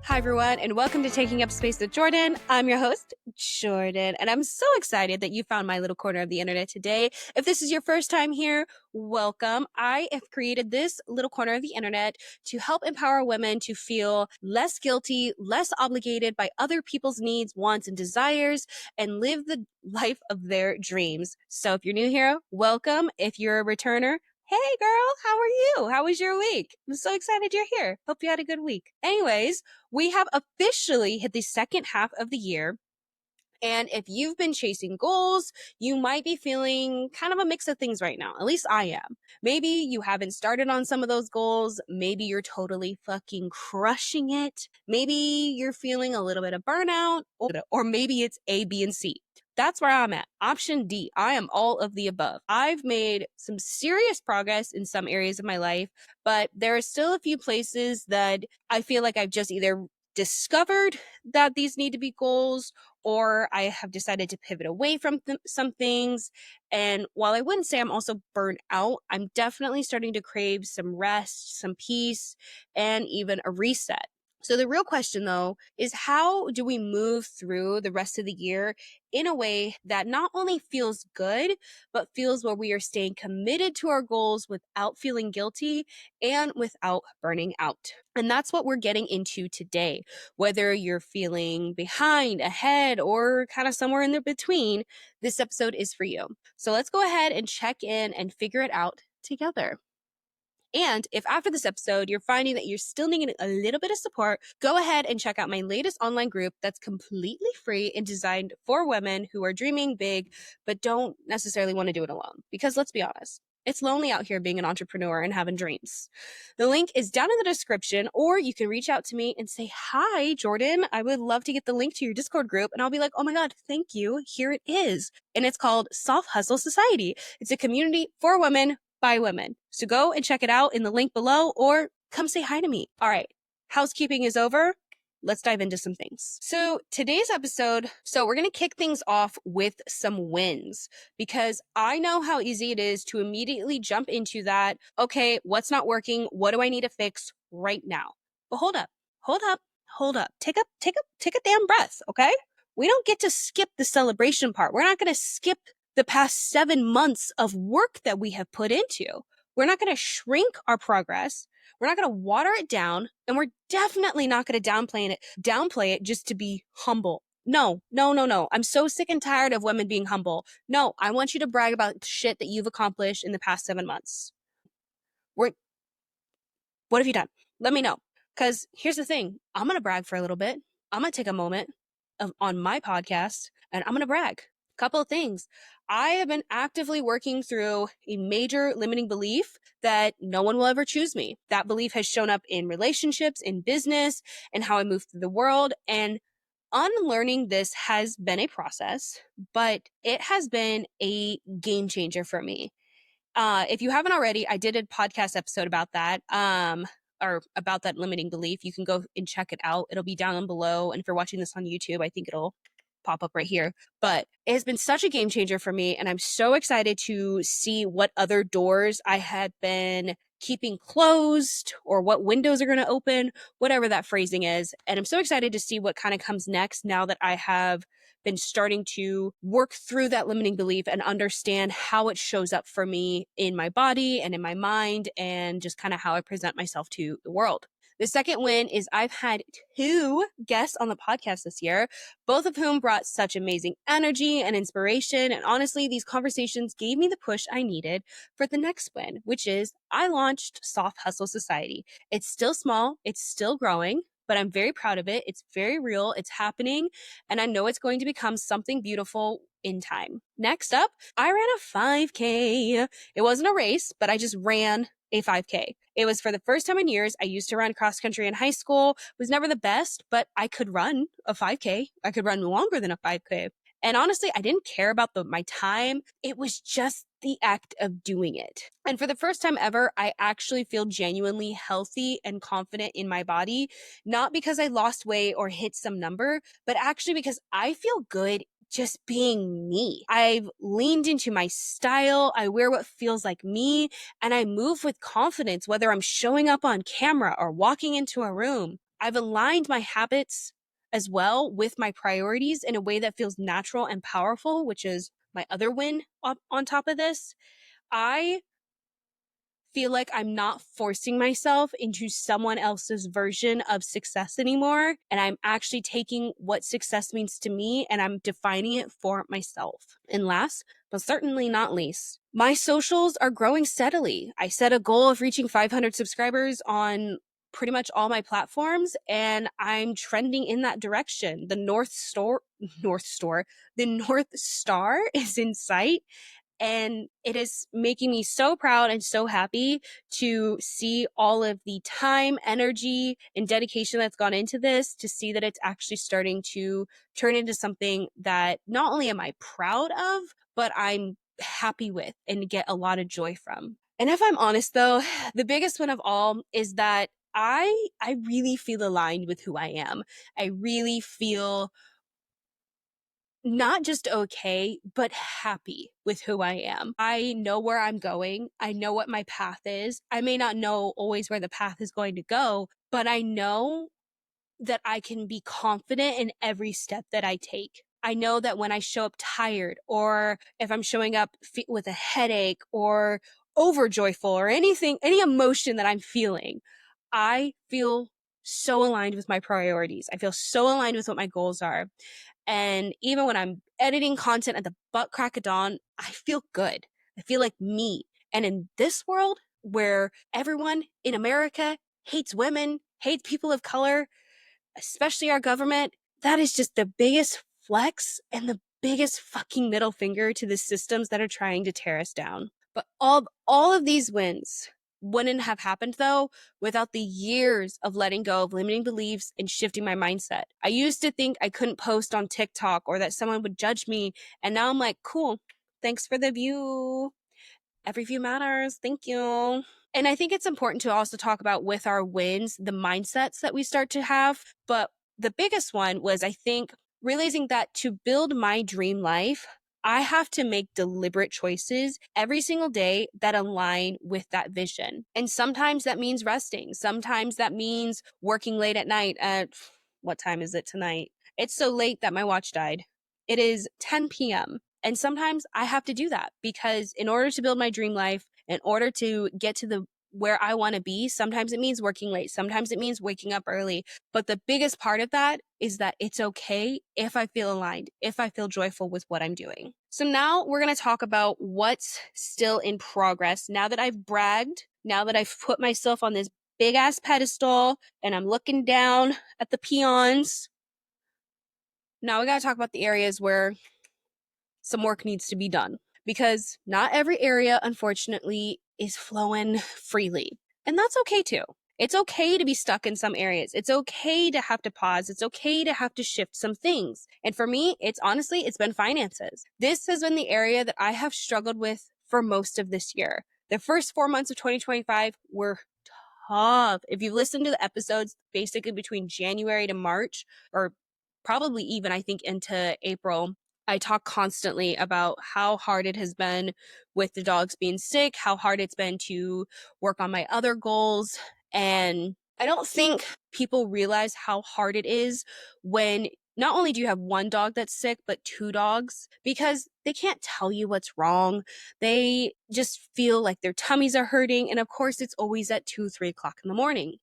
Hi, everyone, and welcome to Taking Up Space with Jordan. I'm your host, Jordan, and I'm so excited that you found my little corner of the internet today. If this is your first time here, welcome. I have created this little corner of the internet to help empower women to feel less guilty, less obligated by other people's needs, wants, and desires, and live the life of their dreams. So if you're new here, welcome. If you're a returner, hey girl, how are you? How was your week? I'm so excited you're here. Hope you had a good week. Anyways, we have officially hit the second half of the year. And if you've been chasing goals, you might be feeling kind of a mix of things right now. At least I am. Maybe you haven't started on some of those goals. Maybe you're totally fucking crushing it. Maybe you're feeling a little bit of burnout, or maybe it's A, B, and C. That's where I'm at. Option D, I am all of the above. I've made some serious progress in some areas of my life, but there are still a few places that I feel like I've just either discovered that these need to be goals, or I have decided to pivot away from some things. And while I wouldn't say I'm also burnt out, I'm definitely starting to crave some rest, some peace, and even a reset. So the real question, though, is how do we move through the rest of the year in a way that not only feels good, but feels where we are staying committed to our goals without feeling guilty and without burning out? And that's what we're getting into today. Whether you're feeling behind, ahead, or kind of somewhere in the between, this episode is for you. So let's go ahead and check in and figure it out together. And if after this episode you're finding that you're still needing a little bit of support, go ahead and check out my latest online group that's completely free and designed for women who are dreaming big but don't necessarily want to do it alone. Because let's be honest, it's lonely out here being an entrepreneur and having dreams. The link is down in the description, or you can reach out to me and say, "Hi, Jordan, I would love to get the link to your Discord group." And I'll be like, "Oh my God, thank you. Here it is." And it's called Soft Hustle Society. It's a community for women by women. So go and check it out in the link below, or come say hi to me. All right, housekeeping is over. Let's dive into some things. So today's episode, we're going to kick things off with some wins, because I know how easy it is to immediately jump into that. Okay, what's not working? What do I need to fix right now? But hold up. Take a damn breath. Okay. We don't get to skip the celebration part. We're not going to skip the past 7 months of work that we have put into. We're not going to shrink our progress. We're not going to water it down, and we're definitely not going to downplay it just to be humble. No. I'm so sick and tired of women being humble. No, I want you to brag about shit that you've accomplished in the past 7 months. What have you done? Let me know. Because here's the thing. I'm going to brag for a little bit. I'm going to take a moment on my podcast, and I'm going to brag. Couple of things. I have been actively working through a major limiting belief that no one will ever choose me. That belief has shown up in relationships, in business, and how I move through the world. And unlearning this has been a process, but it has been a game changer for me. If you haven't already, I did a podcast episode about that. Or about that limiting belief. You can go and check it out. It'll be down below. And if you're watching this on YouTube, I think it'll pop up right here. But it has been such a game changer for me. And I'm so excited to see what other doors I had been keeping closed, or what windows are going to open, whatever that phrasing is. And I'm so excited to see what kind of comes next now that I have been starting to work through that limiting belief and understand how it shows up for me in my body and in my mind, and just kind of how I present myself to the world. The second win is I've had 2 guests on the podcast this year, both of whom brought such amazing energy and inspiration. And honestly, these conversations gave me the push I needed for the next win, which is I launched Soft Hustle Society. It's still small, it's still growing, but I'm very proud of it. It's very real, it's happening, and I know it's going to become something beautiful in time. Next up, I ran a 5K. It wasn't a race, but I just ran a 5K. It was for the first time in years. I used to run cross country in high school. It was never the best, but I could run a 5K. I could run longer than a 5K. And honestly, I didn't care about my time. It was just the act of doing it. And for the first time ever, I actually feel genuinely healthy and confident in my body, not because I lost weight or hit some number, but actually because I feel good just being me. I've leaned into my style. I wear what feels like me, and I move with confidence, whether I'm showing up on camera or walking into a room. I've aligned my habits as well with my priorities in a way that feels natural and powerful, which is my other win on top of this. I feel like I'm not forcing myself into someone else's version of success anymore. And I'm actually taking what success means to me and I'm defining it for myself. And last, but certainly not least, my socials are growing steadily. I set a goal of reaching 500 subscribers on pretty much all my platforms, and I'm trending in that direction. The North Star is in sight, and it is making me so proud and so happy to see all of the time, energy, and dedication that's gone into this, to see that it's actually starting to turn into something that not only am I proud of, but I'm happy with and get a lot of joy from. And if I'm honest though, the biggest one of all is that I really feel aligned with who I am. I really feel not just okay, but happy with who I am. I know where I'm going. I know what my path is. I may not know always where the path is going to go, but I know that I can be confident in every step that I take. I know that when I show up tired, or if I'm showing up with a headache or overjoyful or anything, any emotion that I'm feeling, I feel so aligned with my priorities. I feel so aligned with what my goals are. And even when I'm editing content at the butt crack of dawn, I feel good. I feel like me. And in this world where everyone in America hates women, hates people of color, especially our government, that is just the biggest flex and the biggest fucking middle finger to the systems that are trying to tear us down. But all of these wins wouldn't have happened though without the years of letting go of limiting beliefs and shifting my mindset. I used to think I couldn't post on TikTok or that someone would judge me, and now I'm like, cool, thanks for the view. Every view matters. Thank you. And I think it's important to also talk about with our wins, the mindsets that we start to have. But the biggest one was, I think, realizing that to build my dream life, I have to make deliberate choices every single day that align with that vision. And sometimes that means resting. Sometimes that means working late at night at, what time is it tonight? It's so late that my watch died. It is 10 p.m. And sometimes I have to do that because in order to build my dream life, in order to get to the where I want to be, sometimes it means working late, sometimes it means waking up early. But the biggest part of that is that it's okay if I feel aligned, if I feel joyful with what I'm doing. So now we're going to talk about what's still in progress. Now that I've bragged, now that I've put myself on this big ass pedestal and I'm looking down at the peons, now we got to talk about the areas where some work needs to be done, because not every area, unfortunately, is flowing freely. And that's okay too. It's okay to be stuck in some areas. It's okay to have to pause. It's okay to have to shift some things. And for me, it's been finances. This has been the area that I have struggled with for most of this year. The first 4 months of 2025 were tough. If you listen to the episodes basically between January to March, or probably even I think into April, I talk constantly about how hard it has been with the dogs being sick, how hard it's been to work on my other goals. And I don't think people realize how hard it is when not only do you have one dog that's sick, but two dogs, because they can't tell you what's wrong. They just feel like their tummies are hurting. And of course, it's always at 2, 3 o'clock in the morning.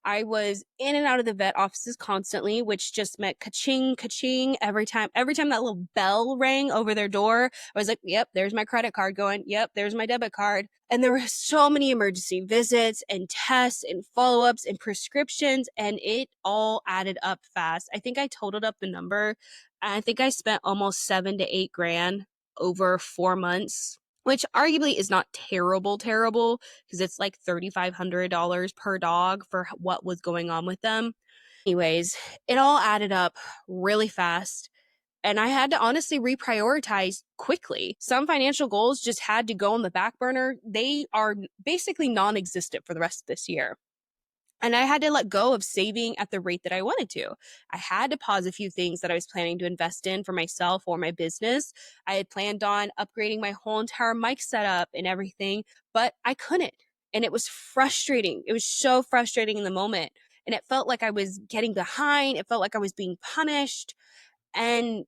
I was in and out of the vet offices constantly, which just meant ka-ching, ka-ching every time. Every time that little bell rang over their door, I was like, yep, there's my credit card going. Yep, there's my debit card. And there were so many emergency visits and tests and follow-ups and prescriptions, and it all added up fast. I think I totaled up the number. I think I spent almost 7 to 8 grand over 4 months, which arguably is not terrible, because it's like $3,500 per dog for what was going on with them. Anyways, it all added up really fast. And I had to honestly reprioritize quickly. Some financial goals just had to go on the back burner. They are basically non existent for the rest of this year. And I had to let go of saving at the rate that I wanted to. I had to pause a few things that I was planning to invest in for myself or my business. I had planned on upgrading my whole entire mic setup and everything, but I couldn't. And it was frustrating. It was so frustrating in the moment. and it felt like I was getting behind. It felt like I was being punished. And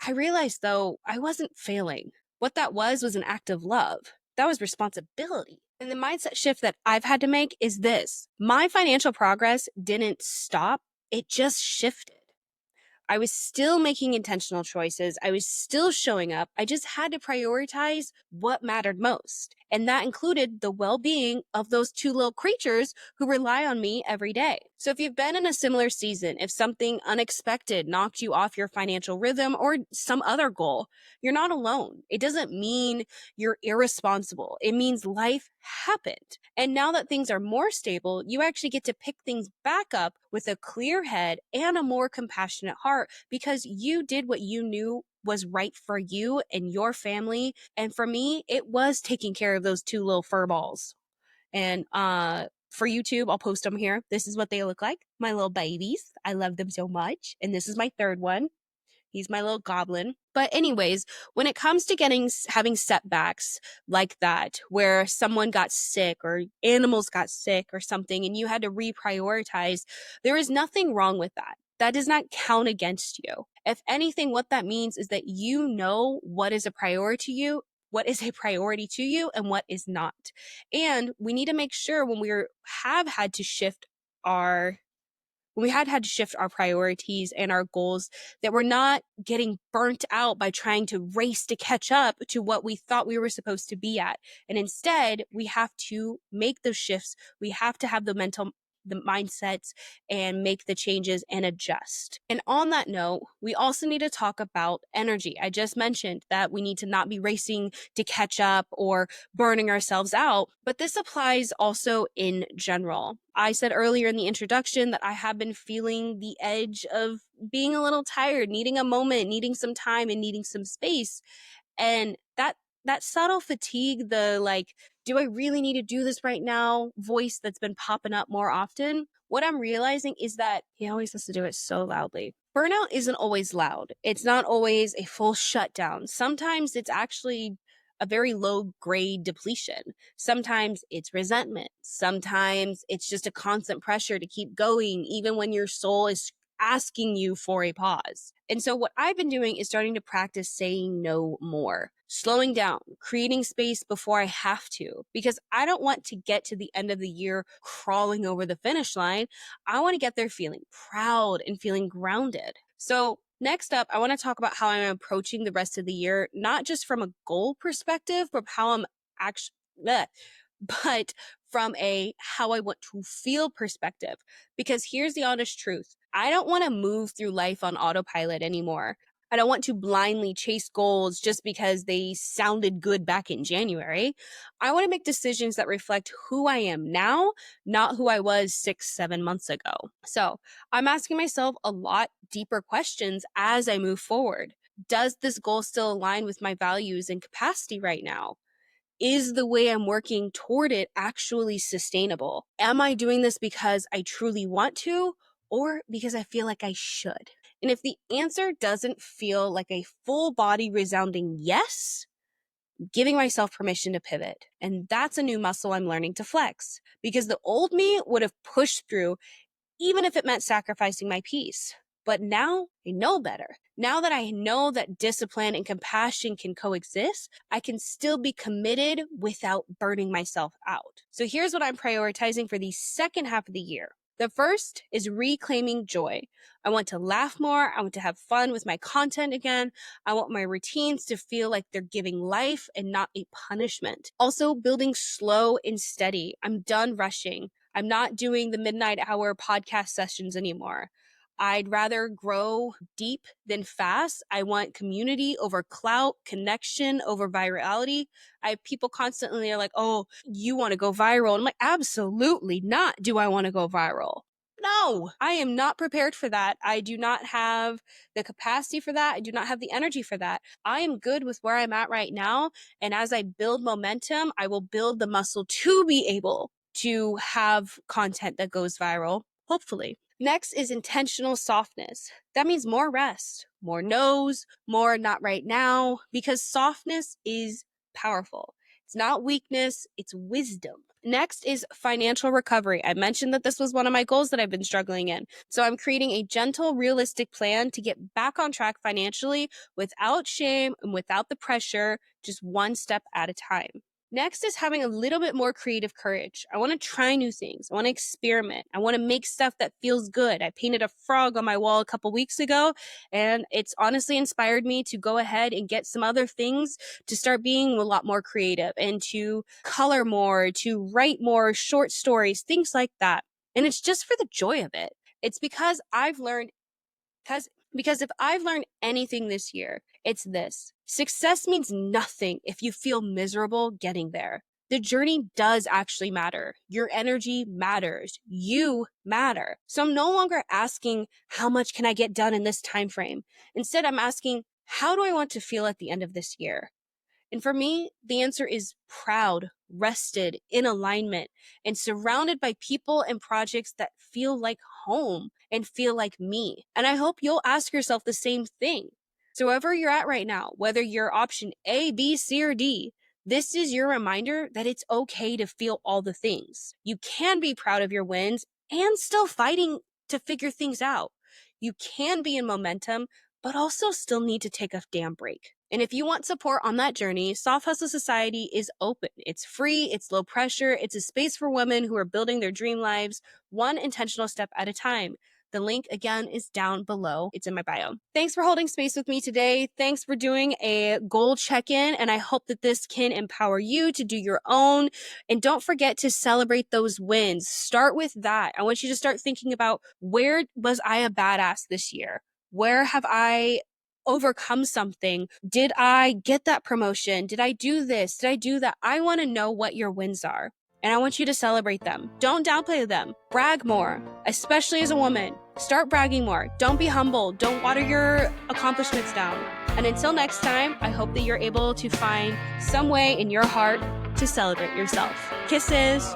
I realized, though, I wasn't failing. What that was an act of love. That was responsibility. And the mindset shift that I've had to make is this: my financial progress didn't stop, it just shifted. I was still making intentional choices. I was still showing up. I just had to prioritize what mattered most. And that included the well being of those two little creatures who rely on me every day. So if you've been in a similar season, if something unexpected knocked you off your financial rhythm or some other goal, you're not alone. It doesn't mean you're irresponsible. It means life happened. And now that things are more stable, you actually get to pick things back up with a clear head and a more compassionate heart because you did what you knew was right for you and your family. And for me, it was taking care of those two little fur balls. And for YouTube, I'll post them here. This is what they look like. My little babies. I love them so much. And this is my third one. He's my little goblin. But anyways, when it comes to having setbacks like that, where someone got sick or animals got sick or something, and you had to reprioritize, there is nothing wrong with that. That does not count against you. If anything, what that means is that you know what is a priority to you, and what is not. And we need to make sure when have had to shift our when we had to shift our priorities and our goals, that we're not getting burnt out by trying to race to catch up to what we thought we were supposed to be at. And instead, we have to make those shifts. We have to have the mindsets and make the changes and adjust. And on that note, we also need to talk about energy. I just mentioned that we need to not be racing to catch up or burning ourselves out, but this applies also in general. I said earlier in the introduction that I have been feeling the edge of being a little tired, needing a moment, needing some time, and needing some space. And that subtle fatigue, the like, do I really need to do this right now voice that's been popping up more often, what I'm realizing is that he always has to do it so loudly. Burnout isn't always loud. It's not always a full shutdown. Sometimes it's actually a very low grade depletion. Sometimes it's resentment. Sometimes it's just a constant pressure to keep going, even when your soul is asking you for a pause. And so what I've been doing is starting to practice saying no more, slowing down, creating space before I have to, because I don't want to get to the end of the year crawling over the finish line. I want to get there feeling proud and feeling grounded. So next up, I want to talk about how I'm approaching the rest of the year, not just from a goal perspective, but how I'm actually, but from a how I want to feel perspective. Because here's the honest truth: I don't want to move through life on autopilot anymore. I don't want to blindly chase goals just because they sounded good back in January. I want to make decisions that reflect who I am now, not who I was 6-7 months ago. So I'm asking myself a lot deeper questions as I move forward. Does this goal still align with my values and capacity right now? Is the way I'm working toward it actually sustainable? Am I doing this because I truly want to, or because I feel like I should? And if the answer doesn't feel like a full body resounding yes, giving myself permission to pivot. And that's a new muscle I'm learning to flex, because the old me would have pushed through even if it meant sacrificing my peace. But now I know better. Now that I know that discipline and compassion can coexist, I can still be committed without burning myself out. So here's what I'm prioritizing for the second half of the year. The first is reclaiming joy. I want to laugh more. I want to have fun with my content again. I want my routines to feel like they're giving life and not a punishment. Also, building slow and steady. I'm done rushing. I'm not doing the midnight hour podcast sessions anymore. I'd rather grow deep than fast. I want community over clout, connection over virality. I have people constantly are like, oh, you want to go viral? And I'm like, absolutely not. Do I want to go viral? No, I am not prepared for that. I do not have the capacity for that. I do not have the energy for that. I am good with where I'm at right now. And as I build momentum, I will build the muscle to be able to have content that goes viral, hopefully. Next is intentional softness. That means more rest, more no's, more not right now, because softness is powerful. It's not weakness, it's wisdom. Next is financial recovery. I mentioned that this was one of my goals that I've been struggling in. So I'm creating a gentle, realistic plan to get back on track financially without shame and without the pressure, just one step at a time. Next is having a little bit more creative courage. I want to try new things. I want to experiment. I want to make stuff that feels good. I painted a frog on my wall a couple weeks ago, and it's honestly inspired me to go ahead and get some other things to start being a lot more creative and to color more, to write more short stories, things like that. And it's just for the joy of it. It's because I've learned because if I've learned anything this year, it's this. Success means nothing if you feel miserable getting there. The journey does actually matter. Your energy matters. You matter. So I'm no longer asking, how much can I get done in this time frame? Instead, I'm asking, how do I want to feel at the end of this year? And for me, the answer is proud, rested, in alignment, and surrounded by people and projects that feel like home and feel like me. And I hope you'll ask yourself the same thing. So wherever you're at right now, whether you're option A, B, C, or D, this is your reminder that it's okay to feel all the things. You can be proud of your wins and still fighting to figure things out. You can be in momentum, but also still need to take a damn break. And if you want support on that journey, Soft Hustle Society is open. It's free, it's low pressure, it's a space for women who are building their dream lives, one intentional step at a time. The link, again, is down below. It's in my bio. Thanks for holding space with me today. Thanks for doing a goal check-in, and I hope that this can empower you to do your own. And don't forget to celebrate those wins. Start with that. I want you to start thinking about, where was I a badass this year? Where have I overcome something? Did I get that promotion? Did I do this? Did I do that? I want to know what your wins are. And I want you to celebrate them. Don't downplay them. Brag more, especially as a woman. Start bragging more. Don't be humble. Don't water your accomplishments down. And until next time, I hope that you're able to find some way in your heart to celebrate yourself. Kisses.